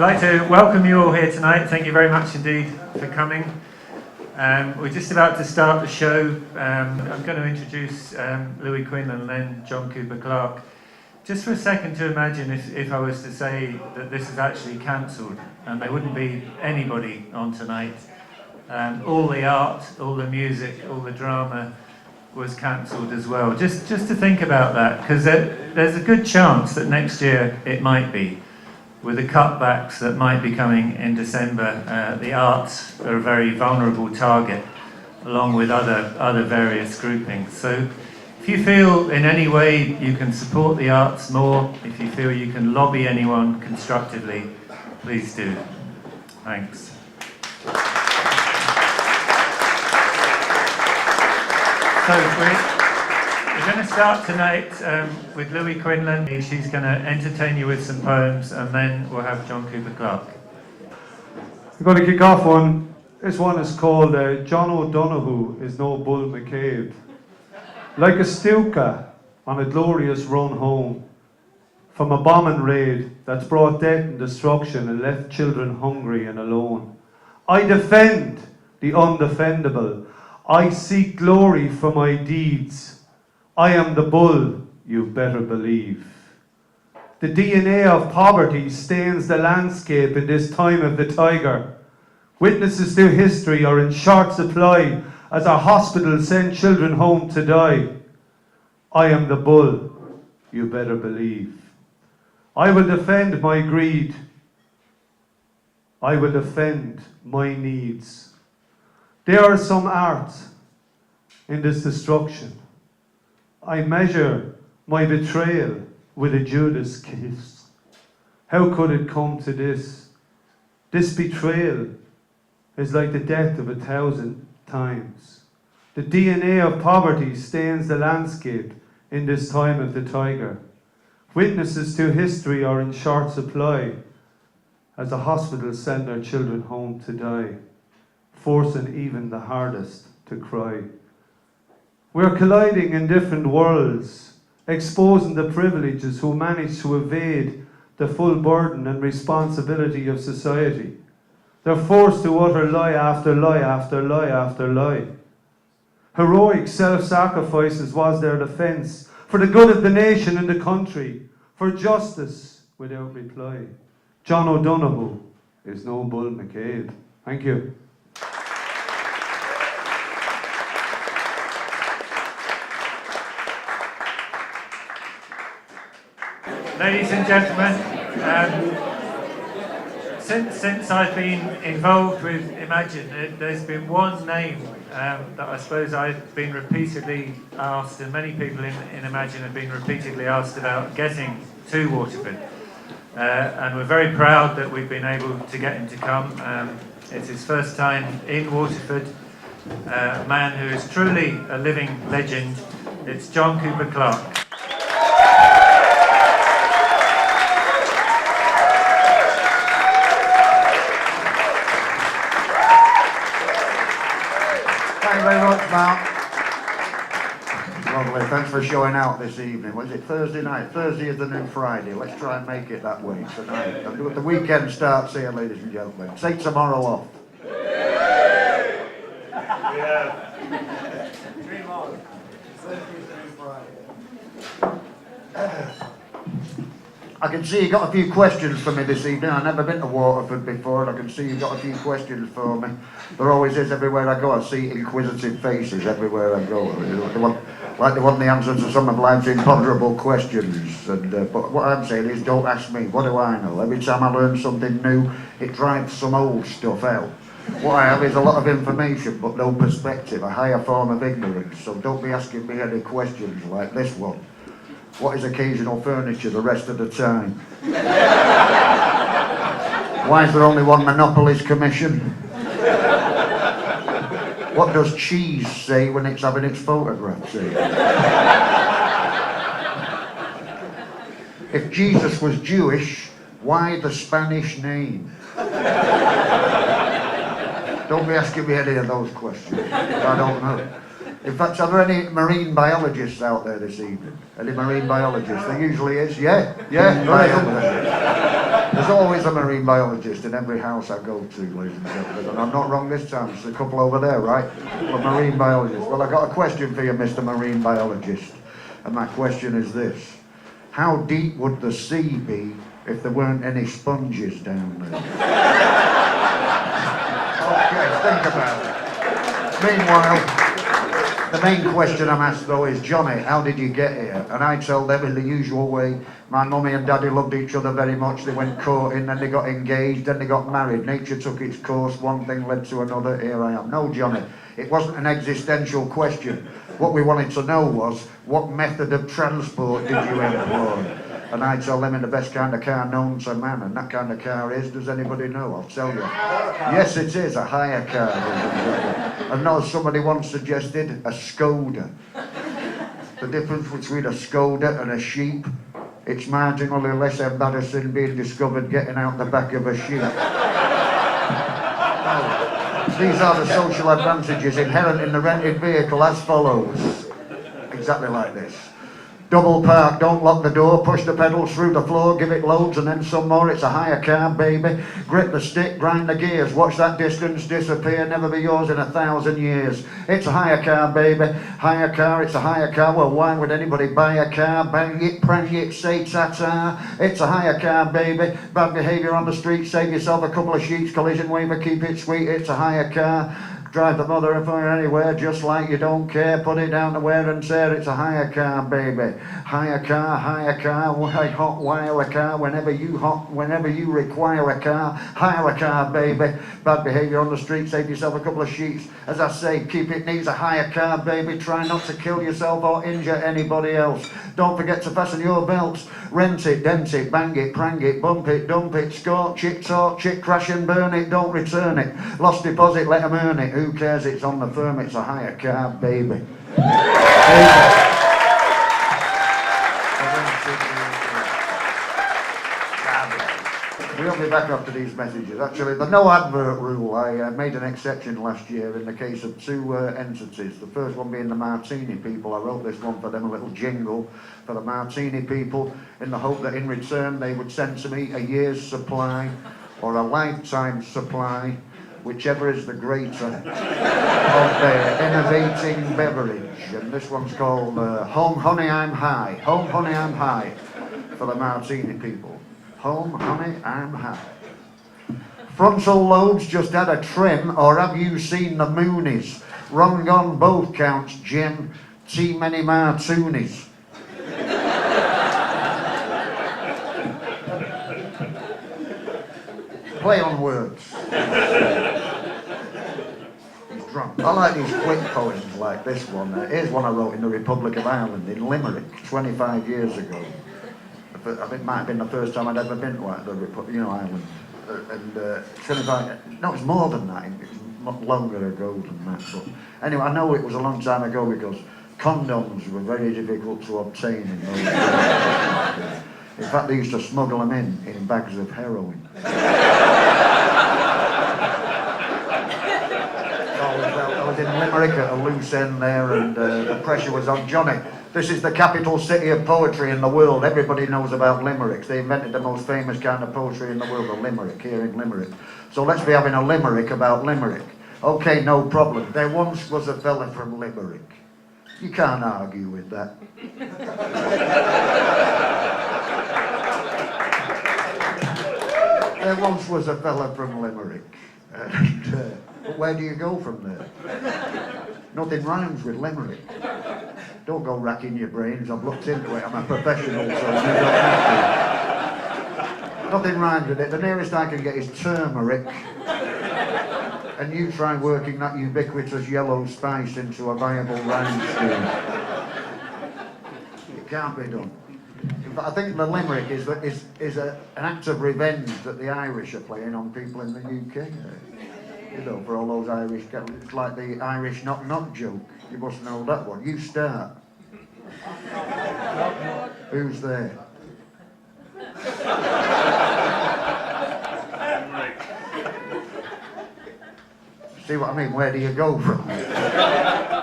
I'd like to welcome you all here tonight. Thank you very much indeed for coming. We're just about to start the show. I'm going to introduce Louis Quinlan and then John Cooper Clarke. Just for a second to imagine if I was to say that this is actually cancelled and there wouldn't be anybody on tonight. All the art, all the music, all the drama was cancelled as well. Just to think about that, because there's a good chance that next year it might be. With the cutbacks that might be coming in December, the arts are a very vulnerable target, along with other various groupings. So if you feel in any way you can support the arts more, if you feel you can lobby anyone constructively, please do. Thanks. So we're going to start tonight with Louis Quinlan. She's going to entertain you with some poems, and then we'll have John Cooper Clarke. I'm going to kick off one. This one is called John O'Donoghue is no Bull McCabe. Like a Stuka on a glorious run home from a bombing raid that's brought death and destruction and left children hungry and alone. I defend the undefendable. I seek glory for my deeds. I am the bull, you better believe. The DNA of poverty stains the landscape in this time of the tiger. Witnesses to history are in short supply as our hospitals send children home to die. I am the bull, you better believe. I will defend my greed. I will defend my needs. There are some art in this destruction. I measure my betrayal with a Judas kiss. How could it come to this? This betrayal is like the death of 1,000 times. The DNA of poverty stains the landscape in this time of the tiger. Witnesses to history are in short supply as the hospitals send their children home to die, forcing even the hardest to cry. We're colliding in different worlds, exposing the privileges who manage to evade the full burden and responsibility of society. They're forced to utter lie after lie after lie after lie. Heroic self-sacrifices was their defence, for the good of the nation and the country, for justice without reply. John O'Donoghue is no Bull McCabe. Thank you. Ladies and gentlemen, since I've been involved with Imagine, there's been one name that I suppose I've been repeatedly asked, and many people in Imagine have been repeatedly asked about getting to Waterford. And we're very proud that we've been able to get him to come. It's his first time in Waterford, a man who is truly a living legend. It's John Cooper Clarke. Thank you very much, Mark. Lovely, thanks for showing out this evening. Was it Thursday night? Thursday is the new Friday. Let's try and make it that way tonight. The weekend starts here, ladies and gentlemen. Take tomorrow off. Yeah. Dream on. Thursday is the new Friday. I can see you got a few questions for me this evening. I've never been to Waterford before, and I can see you got a few questions for me. There always is everywhere I go. I see inquisitive faces everywhere I go. They want the answers to some of life's imponderable questions. And but what I'm saying is, don't ask me. What do I know? Every time I learn something new, it drives some old stuff out. What I have is a lot of information, but no perspective, a higher form of ignorance. So don't be asking me any questions like this one. What is occasional furniture the rest of the time? Why is there only one Monopolies Commission? What does cheese say when it's having its photograph say? If Jesus was Jewish, why the Spanish name? Don't be asking me any of those questions. I don't know. In fact, are there any marine biologists out there this evening? Any marine biologists? There usually is, yeah, there's always a marine biologist in every house I go to, ladies and gentlemen. And I'm not wrong this time, there's a couple over there, right? A marine biologist. Well, I've got a question for you, Mr. Marine Biologist. And my question is this. How deep would the sea be if there weren't any sponges down there? Okay, think about it. Meanwhile, the main question I'm asked though is, Johnny, how did you get here? And I tell them in the usual way, my mummy and daddy loved each other very much, they went courting, then they got engaged, then they got married, nature took its course, one thing led to another, here I am. No, Johnny, it wasn't an existential question. What we wanted to know was, what method of transport did you employ? And I tell them in the best kind of car known to man, and that kind of car is, does anybody know? I'll tell you. Yes, it is, a hire car. And now somebody once suggested a Skoda. The difference between a Skoda and a sheep, it's marginally less embarrassing being discovered getting out the back of a sheep. These are the social advantages inherent in the rented vehicle as follows. Exactly like this. Double park, don't lock the door, push the pedals through the floor, give it loads and then some more, it's a hire car, baby. Grip the stick, grind the gears, watch that distance disappear, never be yours in 1,000 years. It's a hire car, baby. Hire car, it's a hire car. Well, why would anybody buy a car? Bang it, prang it, say ta-ta. It's a hire car, baby. Bad behaviour on the street, save yourself a couple of sheets, collision waiver, keep it sweet, it's a hire car. Drive the mother of her anywhere, just like you don't care. Put it down to wear and tear. It's a hire car, baby. Hire car, why hot wire a car. Whenever you require a car, hire a car, baby. Bad behaviour on the street, save yourself a couple of sheets. As I say, keep it neat, a hire car, baby. Try not to kill yourself or injure anybody else. Don't forget to fasten your belts. Rent it, dent it, bang it, prang it, bump it, dump it, scorch it, torch it, crash and burn it, don't return it. Lost deposit, let them earn it. Who cares? It's on the firm, it's a hire car, baby. We'll be back after these messages. Actually, the no advert rule, I made an exception last year in the case of two entities. The first one being the Martini people. I wrote this one for them, a little jingle for the Martini people, in the hope that in return they would send to me a year's supply or a lifetime supply, whichever is the greater, of their innovating beverage. And this one's called Home Honey I'm High. Home Honey I'm High for the Martini people. Home Honey I'm High. Frontal lobes just had a trim, or have you seen the Moonies? Wrong on both counts, Jim. Too many Martoonies. Play on words. He's drunk. I like these quick poems like this one. Here's one I wrote in the Republic of Ireland, in Limerick, 25 years ago. I think it might have been the first time I'd ever been to Ireland. And 25, no, it's more than that. It's much longer ago than that. But anyway, I know it was a long time ago because condoms were very difficult to obtain in those days. In fact, they used to smuggle them in bags of heroin. I was in Limerick at a loose end there, and the pressure was on. Johnny, this is the capital city of poetry in the world. Everybody knows about limericks. They invented the most famous kind of poetry in the world, the limerick, here in Limerick. So let's be having a limerick about Limerick. Okay, no problem. There once was a fella from Limerick. You can't argue with that. There once was a fella from Limerick. And, but where do you go from there? Nothing rhymes with Limerick. Don't go racking your brains. I've looked into it. I'm a professional, so you don't have to. Nothing rhymes with it. The nearest I can get is turmeric. And you try working that ubiquitous yellow spice into a viable rhyme scheme. It can't be done. But I think the limerick is an act of revenge that the Irish are playing on people in the UK. You know, for all those Irish, it's like the Irish knock-knock joke. You must know that one. You start. Who's there? See what I mean? Where do you go from there?